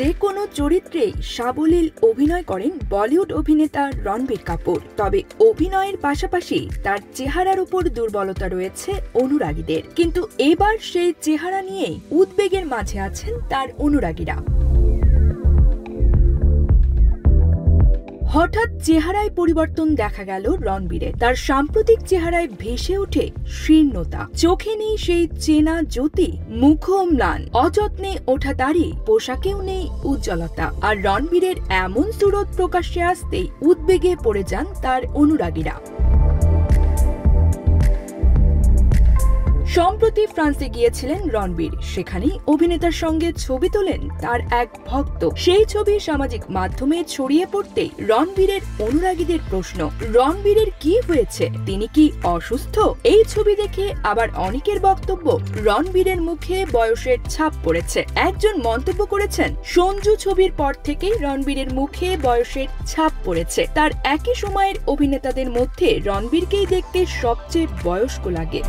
যে কোনো চরিত্রেই সাবলীল অভিনয় করেন বলিউড অভিনেতা রণবীর কাপুর। তবে অভিনয়ের পাশাপাশি তার চেহারার উপর দুর্বলতা রয়েছে অনুরাগীদের, কিন্তু এবার সেই চেহারা নিয়েই উদ্বেগের মাঝে আছেন তার অনুরাগীরা। হঠাৎ চেহারায় পরিবর্তন দেখা গেল রণবীরের। তার সাম্প্রতিক চেহারায় ভেসে ওঠে শীর্ণতা, চোখে নেই সেই চেনা জ্যোতি, মুখও ম্লান, অযত্নে ওঠা দাড়ি, পোশাকেও নেই উজ্জ্বলতা। আর রণবীরের এমন সুরত প্রকাশ্যে আসতেই উদ্বেগে পড়ে যান তার অনুরাগীরা। সম্প্রতি ফ্রান্সে গিয়েছিলেন রণবীর, সেখানেই অভিনেতার সঙ্গে ছবি তোলেন তার এক ভক্ত। সেই ছবি সামাজিক মাধ্যমে ছড়িয়ে পড়তেই রণবীরের অনুরাগীদের প্রশ্ন, রণবীরের কি হয়েছে, তিনি কি অসুস্থ? এই ছবি দেখে আবার অনেকের বক্তব্য, রণবীরের মুখে বয়সের ছাপ পড়েছে। একজন মন্তব্য করেছেন, সঞ্জু ছবির পর থেকেই রণবীরের মুখে বয়সের ছাপ পড়েছে। তার একই সময়ের অভিনেতাদের মধ্যে রণবীরকেই দেখতে সবচেয়ে বয়স্ক লাগে।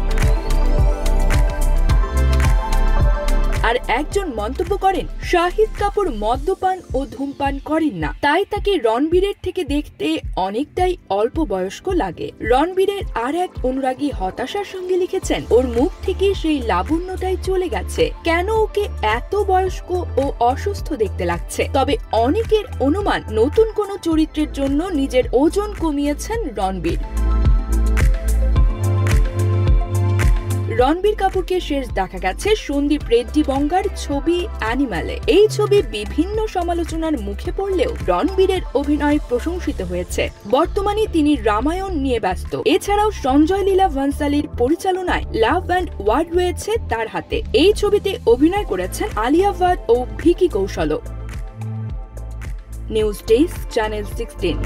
আর একজন মন্তব্য করেন, শাহিদ কাপুর মদ্যপান ও ধূমপান করেন না, তাই তাকে রণবীরের থেকে দেখতে অনেকটাই অল্প বয়স্ক লাগে। রণবীরের আর এক অনুরাগী হতাশার সঙ্গে লিখেছেন, ওর মুখ থেকে সেই লাবণ্যটাই চলে গেছে, কেন ওকে এত বয়স্ক ও অসুস্থ দেখতে লাগছে। তবে অনেকের অনুমান, নতুন কোনো চরিত্রের জন্য নিজের ওজন কমিয়েছেন রণবীর। রণবীর কাপুরকে শেষ দেখা গেছে সন্দীপ রেড্ডি বঙ্গার ছবি অ্যানিমালে। এই ছবি বিভিন্ন সমালোচনার মুখে পড়লেও রণবীরের অভিনয় প্রশংসিত হয়েছে। বর্তমানে তিনি রামায়ণ নিয়ে ব্যস্ত। এছাড়াও সঞ্জয় লীলা ভান্সালীর পরিচালনায় লাভ অ্যান্ড ওয়ার রয়েছে তার হাতে। এই ছবিতে অভিনয় করেছেন আলিয়া ভাট ও ভিকি কৌশলও। News desk, channel 16।